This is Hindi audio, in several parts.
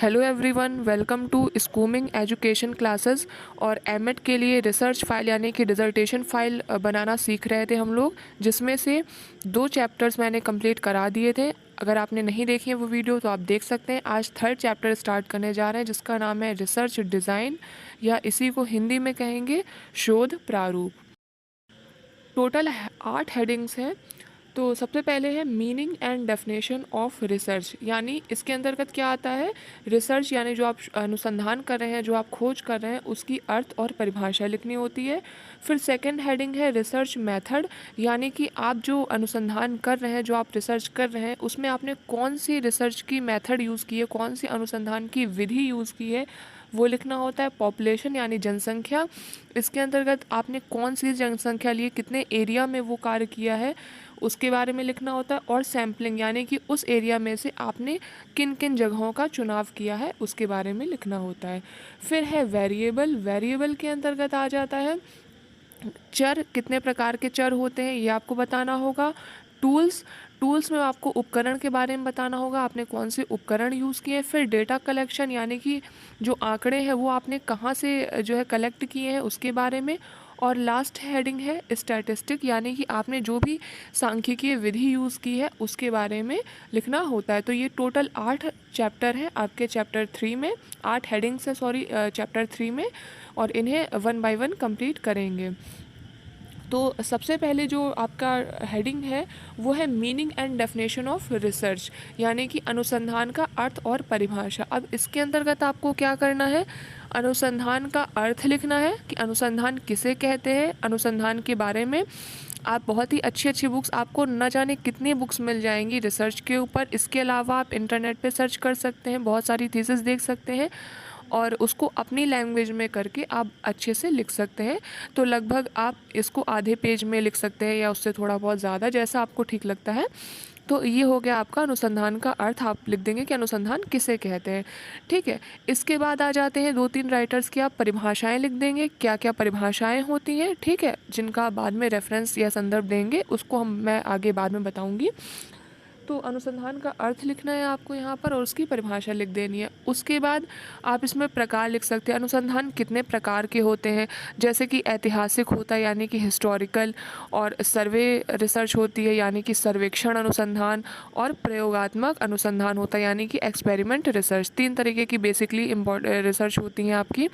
हेलो एवरीवन, वेलकम टू स्कूमिंग एजुकेशन क्लासेस। और एमएड के लिए रिसर्च फाइल यानी कि डिसर्टेशन फाइल बनाना सीख रहे थे हम लोग, जिसमें से 2 चैप्टर्स मैंने कंप्लीट करा दिए थे। अगर आपने नहीं देखी है वो वीडियो तो आप देख सकते हैं। आज 3rd चैप्टर स्टार्ट करने जा रहे हैं, जिसका नाम है रिसर्च डिज़ाइन, या इसी को हिंदी में कहेंगे शोध प्रारूप। टोटल 8 हेडिंग्स हैं। तो सबसे पहले है meaning and definition of research, यानी इसके अंतर्गत क्या आता है। रिसर्च यानी जो आप अनुसंधान कर रहे हैं, जो आप खोज कर रहे हैं, उसकी अर्थ और परिभाषा लिखनी होती है। फिर सेकंड हेडिंग है रिसर्च मेथड, यानी कि आप जो अनुसंधान कर रहे हैं, जो आप रिसर्च कर रहे हैं, उसमें आपने कौन सी रिसर्च की मेथड यूज़ की है, कौन सी अनुसंधान की विधि यूज़ की है, वो लिखना होता है। पॉपुलेशन यानी जनसंख्या, इसके अंतर्गत आपने कौन सी जनसंख्या ली, कितने एरिया में वो कार्य किया है, उसके बारे में लिखना होता है। और सैम्पलिंग यानी कि उस एरिया में से आपने किन किन जगहों का चुनाव किया है, उसके बारे में लिखना होता है। फिर है वेरिएबल। वेरिएबल के अंतर्गत आ जाता है चर, कितने प्रकार के चर होते हैं ये आपको बताना होगा। टूल्स, टूल्स में आपको उपकरण के बारे में बताना होगा, आपने कौन से उपकरण यूज़ किए। फिर डेटा कलेक्शन, यानी कि जो आंकड़े हैं वो आपने कहाँ से जो है कलेक्ट किए हैं, उसके बारे में। और लास्ट हेडिंग है स्टैटिस्टिक, यानी कि आपने जो भी सांख्यिकीय विधि यूज़ की है उसके बारे में लिखना होता है। तो ये टोटल 8 चैप्टर हैं आपके चैप्टर 3 में, 8 हेडिंग्स हैं सॉरी चैप्टर 3 में, और इन्हें 1 बाय 1 कंप्लीट करेंगे। तो सबसे पहले जो आपका हेडिंग है वो है meaning and definition of research, यानी कि अनुसंधान का अर्थ और परिभाषा। अब इसके अंतर्गत आपको क्या करना है, अनुसंधान का अर्थ लिखना है कि अनुसंधान किसे कहते हैं। अनुसंधान के बारे में आप बहुत ही अच्छी अच्छी बुक्स, आपको न जाने कितनी बुक्स मिल जाएंगी रिसर्च के ऊपर। इसके अलावा आप इंटरनेट पे सर्च कर सकते हैं, बहुत सारी थीसिस देख सकते हैं और उसको अपनी लैंग्वेज में करके आप अच्छे से लिख सकते हैं। तो लगभग आप इसको आधे पेज में लिख सकते हैं या उससे थोड़ा बहुत ज़्यादा, जैसा आपको ठीक लगता है। तो ये हो गया आपका अनुसंधान का अर्थ, आप लिख देंगे कि अनुसंधान किसे कहते हैं। ठीक है, इसके बाद आ जाते हैं 2-3 राइटर्स की आप परिभाषाएं लिख देंगे, क्या क्या परिभाषाएं होती हैं, ठीक है, जिनका बाद में रेफरेंस या संदर्भ देंगे, उसको मैं आगे बाद में बताऊंगी। तो अनुसंधान का अर्थ लिखना है आपको यहाँ पर और उसकी परिभाषा लिख देनी है। उसके बाद आप इसमें प्रकार लिख सकते हैं, अनुसंधान कितने प्रकार के होते हैं। जैसे कि ऐतिहासिक होता है यानी कि हिस्टोरिकल, और सर्वे रिसर्च होती है यानी कि सर्वेक्षण अनुसंधान, और प्रयोगात्मक अनुसंधान होता है यानी कि एक्सपेरिमेंट रिसर्च। 3 तरीके की बेसिकली रिसर्च होती हैं आपकी।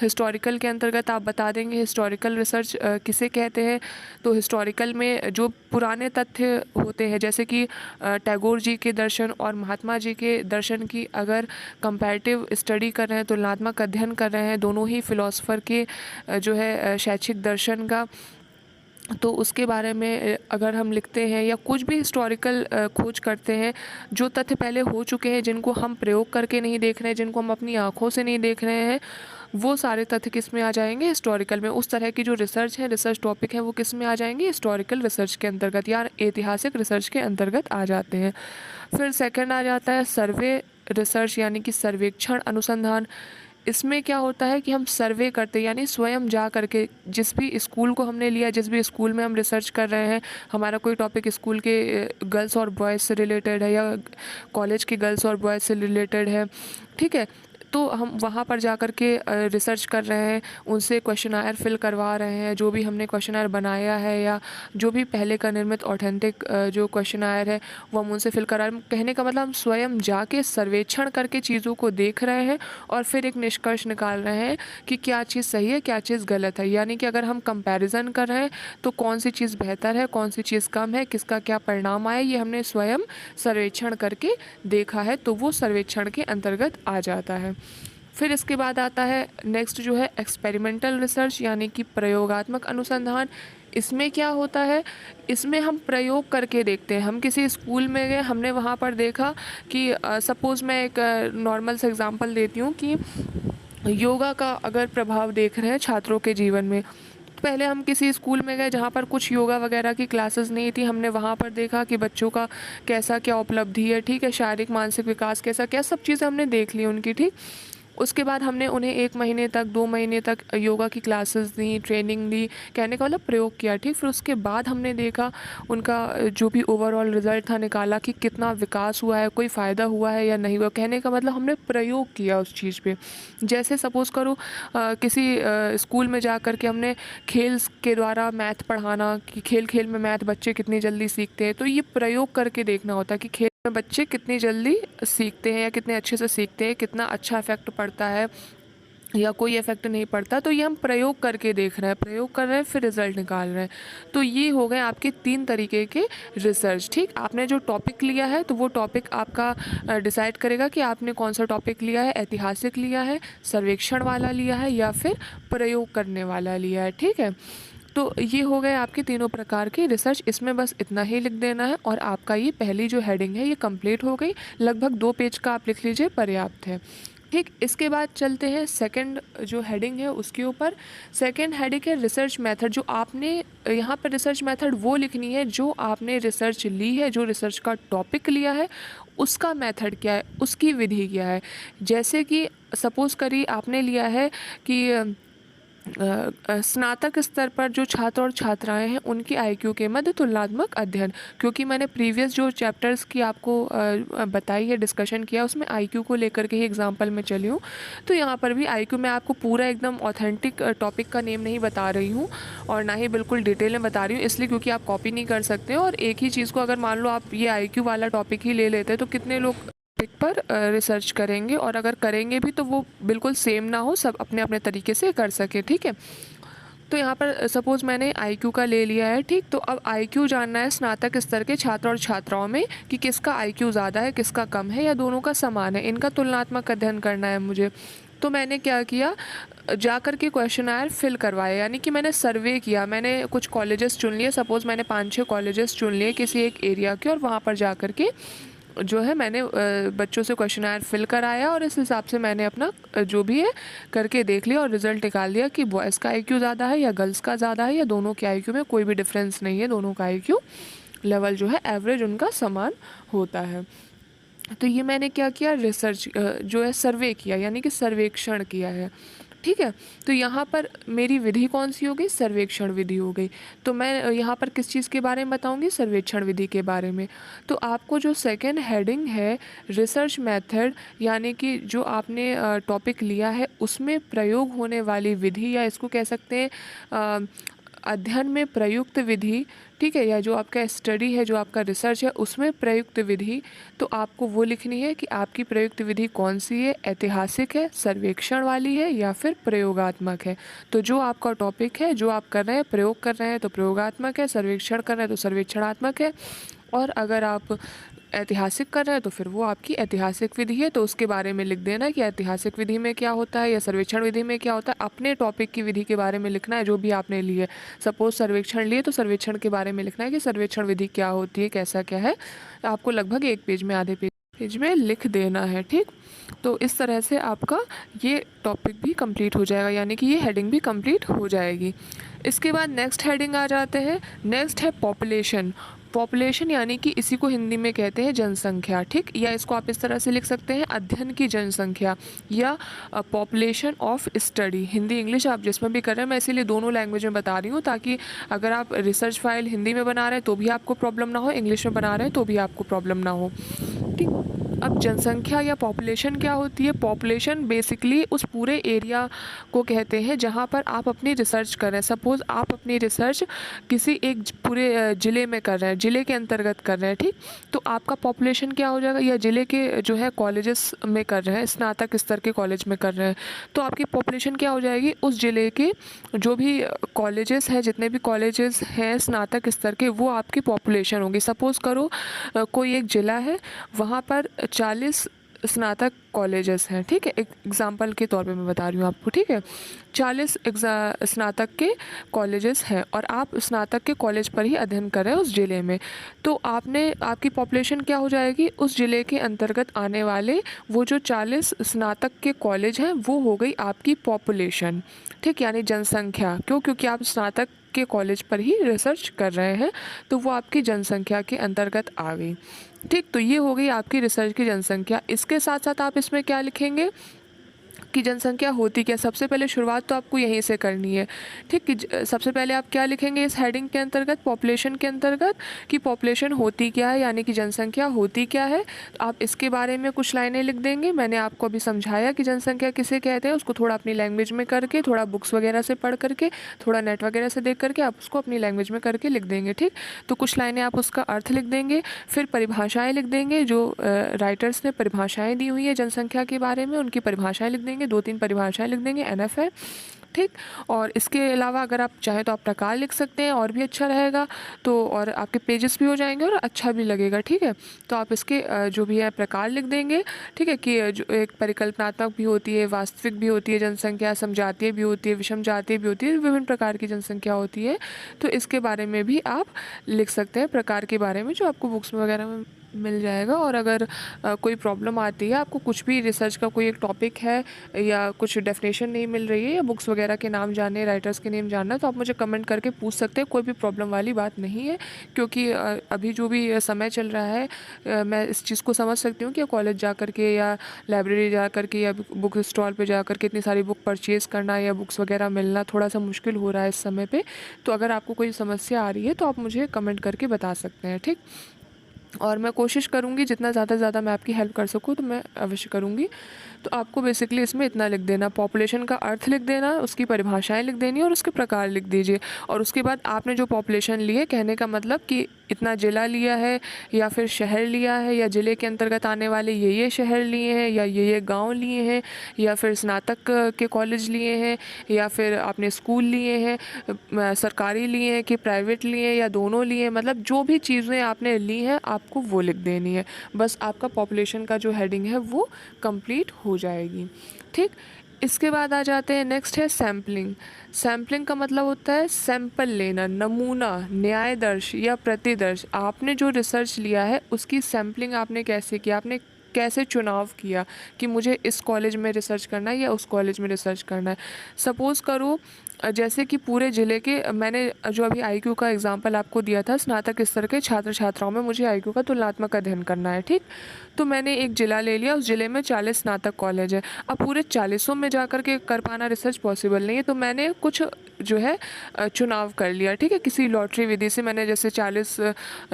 हिस्टोरिकल के अंतर्गत आप बता देंगे हिस्टोरिकल रिसर्च किसे कहते हैं। तो हिस्टोरिकल में जो पुराने तथ्य होते हैं, जैसे कि टैगोर जी के दर्शन और महात्मा जी के दर्शन की अगर कंपैरेटिव स्टडी कर रहे हैं, तुलनात्मक अध्ययन कर रहे हैं दोनों ही फिलोसफर के जो है शैक्षिक दर्शन का, तो उसके बारे में अगर हम लिखते हैं या कुछ भी हिस्टोरिकल खोज करते हैं, जो तथ्य पहले हो चुके हैं, जिनको हम प्रयोग करके नहीं देख रहे हैं, जिनको हम अपनी आँखों से नहीं देख रहे हैं, वो सारे तथ्य किस में आ जाएंगे, हिस्टोरिकल में। उस तरह की जो रिसर्च है, रिसर्च टॉपिक है, वो किस में आ जाएंगे, हिस्टोरिकल रिसर्च के अंतर्गत या ऐतिहासिक रिसर्च के अंतर्गत आ जाते हैं। फिर सेकंड आ जाता है सर्वे रिसर्च, यानी कि सर्वेक्षण अनुसंधान। इसमें क्या होता है कि हम सर्वे करते हैं, यानी स्वयं जा करके, जिस भी स्कूल को हमने लिया, जिस भी स्कूल में हम रिसर्च कर रहे हैं, हमारा कोई टॉपिक स्कूल के गर्ल्स और बॉयज़ से रिलेटेड है या कॉलेज के गर्ल्स और बॉयज़ से रिलेटेड है, ठीक है, तो हम वहाँ पर जा कर के रिसर्च कर रहे हैं, उनसे क्वेश्चनायर फिल करवा रहे हैं, जो भी हमने क्वेश्चनायर बनाया है या जो भी पहले का निर्मित ऑथेंटिक जो क्वेश्चनायर है वो हम उनसे फिल करा रहे हैं। कहने का मतलब हम स्वयं जाके सर्वेक्षण करके चीज़ों को देख रहे हैं और फिर एक निष्कर्ष निकाल रहे हैं कि क्या चीज़ सही है, क्या चीज़ गलत है। यानी कि अगर हम कंपैरिजन कर रहे हैं तो कौन सी चीज़ बेहतर है, कौन सी चीज़ कम है, किसका क्या परिणाम आया, ये हमने स्वयं सर्वेक्षण करके देखा है, तो वो सर्वेक्षण के अंतर्गत आ जाता है। फिर इसके बाद आता है नेक्स्ट जो है एक्सपेरिमेंटल रिसर्च, यानी कि प्रयोगात्मक अनुसंधान। इसमें क्या होता है, इसमें हम प्रयोग करके देखते हैं। हम किसी स्कूल में गए, हमने वहाँ पर देखा कि सपोज़ मैं एक नॉर्मल से एग्जांपल देती हूँ कि योगा का अगर प्रभाव देख रहे हैं छात्रों के जीवन में। पहले हम किसी स्कूल में गए जहाँ पर कुछ योगा वगैरह की क्लासेस नहीं थी, हमने वहाँ पर देखा कि बच्चों का कैसा क्या उपलब्धि है, ठीक है, शारीरिक मानसिक विकास कैसा क्या, सब चीज़ें हमने देख ली उनकी, ठीक। उसके बाद हमने उन्हें 1 महीने तक 2 महीने तक योगा की क्लासेस दी, ट्रेनिंग दी, कहने का मतलब प्रयोग किया, ठीक। फिर उसके बाद हमने देखा उनका जो भी ओवरऑल रिज़ल्ट था निकाला कि कितना विकास हुआ है, कोई फ़ायदा हुआ है या नहीं हुआ। कहने का मतलब हमने प्रयोग किया उस चीज़ पे। जैसे सपोज़ करो किसी स्कूल में जा कर के हमने खेल के द्वारा मैथ पढ़ाना कि खेल-खेल में मैथ बच्चे कितनी जल्दी सीखते हैं। तो ये प्रयोग करके देखना होता है कि खेल में बच्चे कितनी जल्दी सीखते हैं या कितने अच्छे से सीखते हैं, कितना अच्छा इफ़ेक्ट पड़ता है या कोई इफ़ेक्ट नहीं पड़ता। तो ये हम प्रयोग करके देख रहे हैं, प्रयोग कर रहे हैं, फिर रिज़ल्ट निकाल रहे हैं। तो ये हो गए आपके 3 तरीके के रिसर्च, ठीक। आपने जो टॉपिक लिया है तो वो टॉपिक आपका डिसाइड करेगा कि आपने कौन सा टॉपिक लिया है, ऐतिहासिक लिया है, सर्वेक्षण वाला लिया है या फिर प्रयोग करने वाला लिया है, ठीक है। तो ये हो गए आपके तीनों प्रकार के रिसर्च। इसमें बस इतना ही लिख देना है और आपका ये पहली जो हेडिंग है ये कंप्लीट हो गई। लगभग 2 पेज का आप लिख लीजिए, पर्याप्त है, ठीक। इसके बाद चलते हैं सेकंड जो हेडिंग है उसके ऊपर। सेकंड हेडिंग है रिसर्च मेथड। जो आपने यहाँ पर रिसर्च मेथड वो लिखनी है जो आपने रिसर्च ली है, जो रिसर्च का टॉपिक लिया है उसका मेथड क्या है, उसकी विधि क्या है। जैसे कि सपोज़ करिए आपने लिया है कि स्नातक स्तर पर जो छात्र और छात्राएं हैं उनकी आईक्यू के मध्य तुलनात्मक अध्ययन। क्योंकि मैंने प्रीवियस जो चैप्टर्स की आपको बताई है, डिस्कशन किया, उसमें आईक्यू को लेकर के ही एग्जांपल में चली हूँ। तो यहाँ पर भी आईक्यू मैं आपको पूरा एकदम ऑथेंटिक टॉपिक का नेम नहीं बता रही हूँ और ना ही बिल्कुल डिटेल में बता रही हूँ, इसलिए क्योंकि आप कॉपी नहीं कर सकते। और एक ही चीज़ को अगर मान लो आप ये आईक्यू वाला टॉपिक ही ले लेते तो कितने लोग टॉपिक पर रिसर्च करेंगे, और अगर करेंगे भी तो वो बिल्कुल सेम ना हो, सब अपने अपने तरीके से कर सके, ठीक है। तो यहाँ पर सपोज़ मैंने आईक्यू का ले लिया है, ठीक। तो अब आईक्यू जानना है स्नातक स्तर के छात्र और छात्राओं में कि किसका आईक्यू ज़्यादा है, किसका कम है या दोनों का समान है, इनका तुलनात्मक अध्ययन करना है मुझे। तो मैंने क्या किया, जा कर के क्वेश्चनआयर फिल करवाया, यानी कि मैंने सर्वे किया। मैंने कुछ कॉलेजेस चुन लिए, सपोज़ मैंने 5-6 कॉलेजेस चुन लिए किसी एक एरिया के, और वहाँ पर जा कर के जो है मैंने बच्चों से क्वेश्चनआयर फिल कराया और इस हिसाब से मैंने अपना जो भी है करके देख लिया और रिज़ल्ट निकाल दिया कि बॉयज़ का आईक्यू ज़्यादा है या गर्ल्स का ज़्यादा है या दोनों के आईक्यू में कोई भी डिफरेंस नहीं है, दोनों का आईक्यू लेवल जो है एवरेज उनका समान होता है। तो ये मैंने क्या किया, रिसर्च जो है सर्वे किया, यानी कि सर्वेक्षण किया है, ठीक है। तो यहाँ पर मेरी विधि कौन सी हो गई, सर्वेक्षण विधि हो गई। तो मैं यहाँ पर किस चीज़ के बारे में बताऊँगी, सर्वेक्षण विधि के बारे में। तो आपको जो सेकंड हेडिंग है रिसर्च मेथड, यानी कि जो आपने टॉपिक लिया है उसमें प्रयोग होने वाली विधि, या इसको कह सकते हैं अध्ययन में प्रयुक्त विधि, ठीक है, या जो आपका स्टडी है, जो आपका रिसर्च है उसमें प्रयुक्त विधि। तो आपको वो लिखनी है कि आपकी प्रयुक्त विधि कौन सी है, ऐतिहासिक है, सर्वेक्षण वाली है या फिर प्रयोगात्मक है। तो जो आपका टॉपिक है, जो आप कर रहे हैं, प्रयोग कर रहे हैं तो प्रयोगात्मक है, सर्वेक्षण कर रहे हैं तो सर्वेक्षणात्मक है, और अगर आप ऐतिहासिक कर रहे हैं तो फिर वो आपकी ऐतिहासिक विधि है। तो उसके बारे में लिख देना कि ऐतिहासिक विधि में क्या होता है या सर्वेक्षण विधि में क्या होता है। अपने टॉपिक की विधि के बारे में लिखना है जो भी आपने लिए। सपोज़ सर्वेक्षण लिए तो सर्वेक्षण के बारे में लिखना है कि सर्वेक्षण विधि क्या होती है, कैसा क्या है। आपको लगभग 1 पेज में, आधे पेज में लिख देना है, ठीक। तो इस तरह से आपका ये टॉपिक भी कंप्लीट हो जाएगा, यानी कि ये हेडिंग भी कंप्लीट हो जाएगी। इसके बाद नेक्स्ट हेडिंग आ जाते हैं। नेक्स्ट है पॉपुलेशन। पॉपुलेशन यानी कि इसी को हिंदी में कहते हैं जनसंख्या, ठीक। या इसको आप इस तरह से लिख सकते हैं अध्ययन की जनसंख्या या population of study. Hindi English आप जिसमें भी कर रहे हैं, मैं इसीलिए दोनों लैंग्वेज में बता रही हूँ ताकि अगर आप रिसर्च फाइल हिंदी में बना रहे हैं तो भी आपको प्रॉब्लम ना हो, इंग्लिश में बना रहे हैं तो भी आपको प्रॉब्लम ना हो, ठीक। अब जनसंख्या या पॉपुलेशन क्या होती है। पॉपुलेशन बेसिकली उस पूरे एरिया को कहते हैं जहाँ पर आप अपनी रिसर्च कर रहे हैं। सपोज़ आप अपनी रिसर्च किसी एक पूरे ज़िले में कर रहे हैं, ज़िले के अंतर्गत कर रहे हैं, ठीक। तो आपका पॉपुलेशन क्या हो जाएगा, या ज़िले के जो है कॉलेजेस में कर रहे हैं, स्नातक स्तर के कॉलेज में कर रहे हैं, तो आपकी पॉपुलेशन क्या हो जाएगी, उस ज़िले के जो भी कॉलेजेस हैं, जितने भी कॉलेजेस हैं स्नातक स्तर के, वो आपकी पॉपुलेशन होगी। सपोज़ करो कोई एक ज़िला है, वहाँ पर 40 स्नातक कॉलेजेस हैं, ठीक है। एक एग्जांपल के तौर पे मैं बता रही हूँ आपको, ठीक है। 40 स्नातक के कॉलेजेस हैं और आप स्नातक के कॉलेज पर ही अध्ययन कर रहे हैं उस ज़िले में। तो आपकी पॉपुलेशन क्या हो जाएगी, उस ज़िले के अंतर्गत आने वाले वो जो 40 स्नातक के कॉलेज हैं वो हो गई आपकी पॉपुलेशन, ठीक। यानी जनसंख्या, क्योंकि आप स्नातक के कॉलेज पर ही रिसर्च कर रहे हैं तो वो आपकी जनसंख्या के अंतर्गत आ गई, ठीक। तो ये हो गई आपकी रिसर्च की जनसंख्या। इसके साथ साथ आप इसमें क्या लिखेंगे, कि जनसंख्या होती क्या है। सबसे पहले शुरुआत तो आपको यहीं से करनी है, ठीक। कि सबसे पहले आप क्या लिखेंगे इस हेडिंग के अंतर्गत, पॉपुलेशन के अंतर्गत, कि पॉपुलेशन होती क्या है, यानी कि जनसंख्या होती क्या है। तो आप इसके बारे में कुछ लाइनें लिख देंगे। मैंने आपको अभी समझाया कि जनसंख्या किसे कहते हैं, उसको थोड़ा अपनी लैंग्वेज में करके, थोड़ा बुक्स वगैरह से पढ़ करके, थोड़ा नेट वगैरह से देख करके आप उसको अपनी लैंग्वेज में करके लिख देंगे, ठीक। तो कुछ लाइनें आप उसका अर्थ लिख देंगे, फिर परिभाषाएँ लिख देंगे, जो राइटर्स ने परिभाषाएँ दी हुई है जनसंख्या के बारे में, उनकी परिभाषाएँ लिख देंगे, 2-3 परिभाषाएँ लिख देंगे, एनएफ है, ठीक। और इसके अलावा अगर आप चाहें तो आप प्रकार लिख सकते हैं, और भी अच्छा रहेगा। तो और आपके पेजेस भी हो जाएंगे और अच्छा भी लगेगा, ठीक है। तो आप इसके जो भी है प्रकार लिख देंगे, ठीक है। कि जो एक परिकल्पनात्मक भी होती है, वास्तविक भी होती है जनसंख्या, समजातीय भी होती है, विषम जातीय भी होती है, विभिन्न प्रकार की जनसंख्या होती है। तो इसके बारे में भी आप लिख सकते हैं, प्रकार के बारे में, जो आपको बुक्स वगैरह में मिल जाएगा। और अगर कोई प्रॉब्लम आती है, आपको कुछ भी रिसर्च का कोई एक टॉपिक है या कुछ डेफिनेशन नहीं मिल रही है, या बुक्स वगैरह के नाम जानने, राइटर्स के नेम जानना है, तो आप मुझे कमेंट करके पूछ सकते हैं। कोई भी प्रॉब्लम वाली बात नहीं है, क्योंकि अभी जो भी समय चल रहा है, मैं इस चीज़ को समझ सकती हूँ कि कॉलेज जा कर के या लाइब्रेरी जा कर के या बुक स्टॉल पे जा कर के इतनी सारी बुक परचेज़ करना या बुक्स वगैरह मिलना थोड़ा सा मुश्किल हो रहा है इस समय पे। तो अगर आपको कोई समस्या आ रही है तो आप मुझे कमेंट करके बता सकते हैं, ठीक। और मैं कोशिश करूँगी जितना ज़्यादा से ज़्यादा मैं आपकी हेल्प कर सकूँ तो मैं अवश्य करूँगी। तो आपको बेसिकली इसमें इतना लिख देना, पॉपुलेशन का अर्थ लिख देना, उसकी परिभाषाएं लिख देनी और उसके प्रकार लिख दीजिए। और उसके बाद आपने जो पॉपुलेशन ली है, कहने का मतलब कि इतना ज़िला लिया है या फिर शहर लिया है, या ज़िले के अंतर्गत आने वाले ये शहर लिए हैं, या ये गाँव लिए हैं, या फिर स्नातक के कॉलेज लिए हैं, या फिर आपने स्कूल लिए हैं, सरकारी लिए हैं कि प्राइवेट लिए हैं, या दोनों लिए हैं, मतलब जो भी चीज़ें आपने ली हैं आपको वो लिख देनी है। बस आपका पॉपुलेशन का जो हेडिंग है वो कंप्लीट हो जाएगी, ठीक। इसके बाद आ जाते हैं, नेक्स्ट है सैम्पलिंग। सैम्पलिंग का मतलब होता है सैंपल लेना, नमूना, न्यायदर्श या प्रतिदर्श। आपने जो रिसर्च लिया है उसकी सैम्पलिंग आपने कैसे किया, आपने कैसे चुनाव किया कि मुझे इस कॉलेज में रिसर्च करना है या उस कॉलेज में रिसर्च करना है। सपोज़ करो जैसे कि पूरे ज़िले के, मैंने जो अभी आईक्यू का एग्जांपल आपको दिया था, स्नातक स्तर के छात्र छात्राओं में मुझे आईक्यू का तुलनात्मक अध्ययन करना है, ठीक। तो मैंने एक ज़िला ले लिया, उस ज़िले में 40 स्नातक कॉलेज है। अब पूरे 40 में जा कर के कर पाना रिसर्च पॉसिबल नहीं है, तो मैंने कुछ जो है चुनाव कर लिया, ठीक है। किसी लॉटरी विधि से मैंने जैसे 40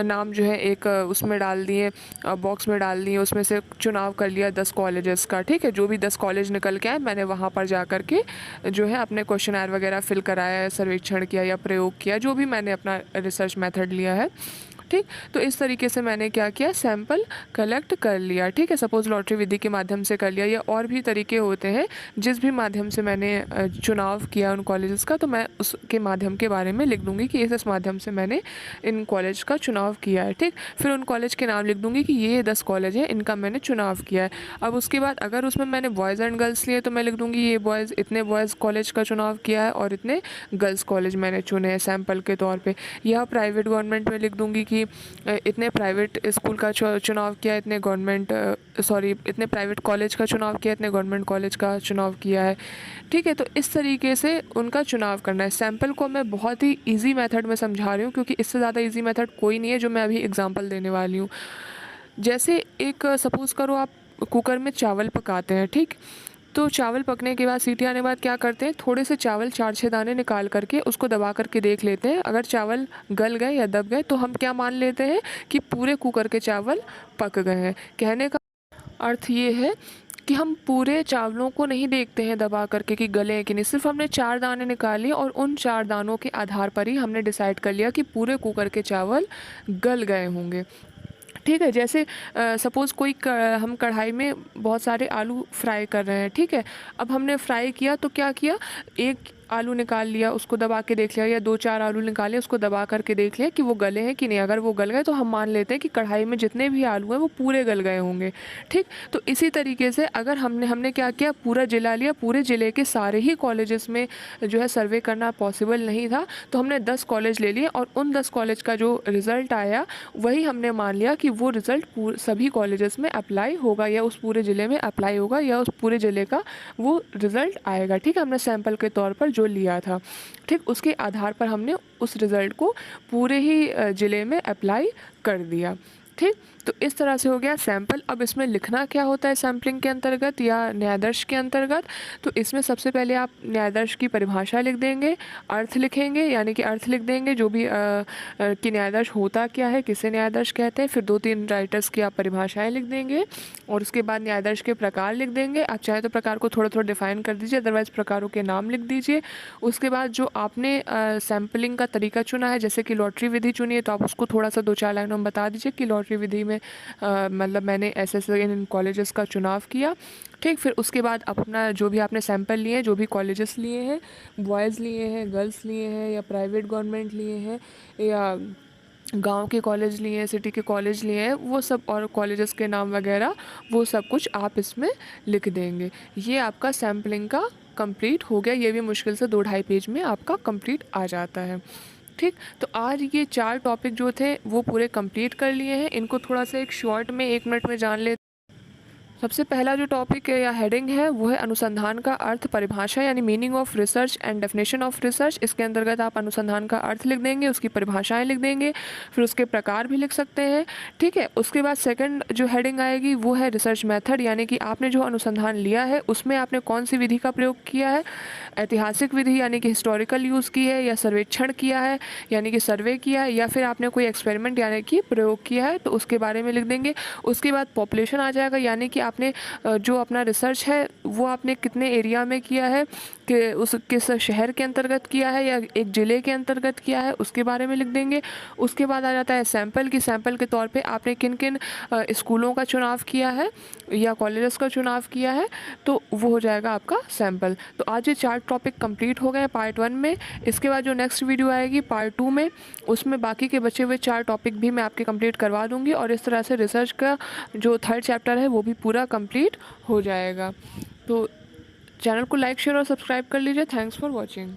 नाम जो है एक उसमें डाल दिए, बॉक्स में डाल दिए, उसमें से चुनाव कर लिया 10 कॉलेजेस का, ठीक है। जो भी 10 कॉलेज निकल के आए मैंने वहाँ पर जा कर के जो है अपने क्वेश्चनर वगैरह फिल कराया, सर्वेक्षण किया या प्रयोग किया, जो भी मैंने अपना रिसर्च मेथड लिया है, ठीक। तो इस तरीके से मैंने क्या किया, सैंपल कलेक्ट कर लिया, ठीक है। सपोज़ लॉटरी विधि के माध्यम से कर लिया, या और भी तरीके होते हैं जिस भी माध्यम से मैंने चुनाव किया उन कॉलेजेस का, तो मैं उसके माध्यम के बारे में लिख दूँगी कि इस माध्यम से मैंने इन कॉलेज का चुनाव किया है, ठीक। फिर उन कॉलेज के नाम लिख दूँगी कि ये 10 कॉलेज हैं, इनका मैंने चुनाव किया है। अब उसके बाद अगर उसमें मैंने बॉयज़ एंड गर्ल्स लिए तो मैं लिख दूँगी ये बॉयज़, इतने बॉयज़ कॉलेज का चुनाव किया है और इतने गर्ल्स कॉलेज मैंने चुने हैं सैंपल के तौर पे। या प्राइवेट गवर्नमेंट में लिख दूँगी कि इतने प्राइवेट स्कूल का चुनाव किया, इतने गवर्नमेंट इतने प्राइवेट कॉलेज का चुनाव किया, इतने गवर्नमेंट कॉलेज का चुनाव किया है, ठीक है। तो इस तरीके से उनका चुनाव करना है। सैंपल को मैं बहुत ही ईजी मेथड में समझा रही हूँ, क्योंकि इससे ज़्यादा ईजी मेथड कोई नहीं है जो मैं अभी एग्जांपल देने वाली हूँ। जैसे एक सपोज़ करो आप कुकर में चावल पकाते हैं, ठीक। तो चावल पकने के बाद, सीटी आने के बाद क्या करते हैं, थोड़े से चावल 4-6 दाने निकाल करके उसको दबा करके देख लेते हैं। अगर चावल गल गए या दब गए तो हम क्या मान लेते हैं कि पूरे कुकर के चावल पक गए हैं। कहने का अर्थ ये है कि हम पूरे चावलों को नहीं देखते हैं दबा करके कि गले हैं कि नहीं, सिर्फ हमने 4 दाने निकाले और उन 4 दानों के आधार पर ही हमने डिसाइड कर लिया कि पूरे कुकर के चावल गल गए होंगे, ठीक है। जैसे सपोज़ कोई हम कढ़ाई में बहुत सारे आलू फ्राई कर रहे हैं, ठीक है। अब हमने फ्राई किया तो क्या किया, एक आलू निकाल लिया, उसको दबा के देख लिया, या 2-4 आलू निकाले, उसको दबा करके देख लिया कि वो गले हैं कि नहीं। अगर वो गल गए तो हम मान लेते हैं कि कढ़ाई में जितने भी आलू हैं वो पूरे गल गए होंगे, ठीक। तो इसी तरीके से अगर हमने क्या किया, पूरा ज़िला लिया, पूरे ज़िले के सारे ही कॉलेजेस में जो है सर्वे करना पॉसिबल नहीं था, तो हमने 10 कॉलेज ले लिए और उन 10 कॉलेज का जो रिज़ल्ट आया वही हमने मान लिया कि वो रिज़ल्ट सभी कॉलेजेस में अप्लाई होगा, या उस पूरे ज़िले में अप्लाई होगा, या उस पूरे ज़िले का वो रिज़ल्ट आएगा, ठीक है। हमने सैंपल के तौर पर जो लिया था, ठीक, उसके आधार पर हमने उस रिज़ल्ट को पूरे ही ज़िले में अप्लाई कर दिया, ठीक। तो इस तरह से हो गया सैंपल। अब इसमें लिखना क्या होता है सैम्पलिंग के अंतर्गत या न्यायादर्श के अंतर्गत, तो इसमें सबसे पहले आप न्यायादर्श की परिभाषा लिख देंगे, अर्थ लिखेंगे, यानी कि अर्थ लिख देंगे जो भी कि न्यायादर्श होता क्या है, किसे न्यायादर्श कहते हैं। फिर 2-3 राइटर्स की आप परिभाषाएं लिख देंगे और उसके बाद न्यायादर्श के प्रकार लिख देंगे। आप चाहे तो प्रकार को थोड़ा थोड़ा डिफाइन कर दीजिए, अदरवाइज प्रकारों के नाम लिख दीजिए। उसके बाद जो आपने सैम्पलिंग का तरीका चुना है, जैसे कि लॉटरी विधि चुनी है, तो आप उसको थोड़ा सा 2-4 लाइनों में बता दीजिए कि लॉटरी विधि में मतलब मैंने ऐसे ऐसे इन कॉलेजेस का चुनाव किया। ठीक। फिर उसके बाद आप अपना जो भी आपने सैंपल लिए हैं, जो भी कॉलेजेस लिए हैं, बॉयज़ लिए हैं, गर्ल्स लिए हैं, या प्राइवेट गवर्नमेंट लिए हैं, या गांव के कॉलेज लिए हैं, सिटी के कॉलेज लिए हैं, वो सब और कॉलेजेस के नाम वगैरह वो सब कुछ आप इसमें लिख देंगे। ये आपका सैम्पलिंग का कंप्लीट हो गया। ये भी मुश्किल से 2-2.5 पेज में आपका कंप्लीट आ जाता है। ठीक। तो आज ये 4 टॉपिक जो थे वो पूरे कंप्लीट कर लिए हैं। इनको थोड़ा सा एक शॉर्ट में 1 मिनट में जान ले। सबसे पहला जो टॉपिक या हेडिंग है वो है अनुसंधान का अर्थ परिभाषा, यानी meaning of research and definition of research. इसके अंतर्गत आप अनुसंधान का अर्थ लिख देंगे, उसकी परिभाषाएं लिख देंगे, फिर उसके प्रकार भी लिख सकते हैं। ठीक है। उसके बाद सेकंड जो हेडिंग आएगी वो है रिसर्च मेथड, यानी कि आपने जो अनुसंधान लिया है उसमें आपने कौन सी विधि का प्रयोग किया है। ऐतिहासिक विधि यानी कि हिस्टोरिकल यूज़ की है, या सर्वेक्षण किया है यानी कि सर्वे किया है, या फिर आपने कोई एक्सपेरिमेंट यानी कि प्रयोग किया है, तो उसके बारे में लिख देंगे। उसके बाद पॉपुलेशन आ जाएगा, यानी कि आपने जो अपना रिसर्च है वो आपने कितने एरिया में किया है, कि उस किस शहर के अंतर्गत किया है या एक ज़िले के अंतर्गत किया है, उसके बारे में लिख देंगे। उसके बाद आ जाता है सैंपल की, सैंपल के तौर पे आपने किन किन स्कूलों का चुनाव किया है या कॉलेजेस का चुनाव किया है, तो वो हो जाएगा आपका सैंपल। तो आज ये 4 टॉपिक कंप्लीट हो गए पार्ट 1 में। इसके बाद जो नेक्स्ट वीडियो आएगी पार्ट 2 में, उसमें बाकी के बचे हुए 4 टॉपिक भी मैं आपके कंप्लीट करवा दूँगी, और इस तरह से रिसर्च का जो 3rd चैप्टर है वो भी पूरा कंप्लीट हो जाएगा। तो चैनल को लाइक, शेयर और सब्सक्राइब कर लीजिए। Thanks for watching.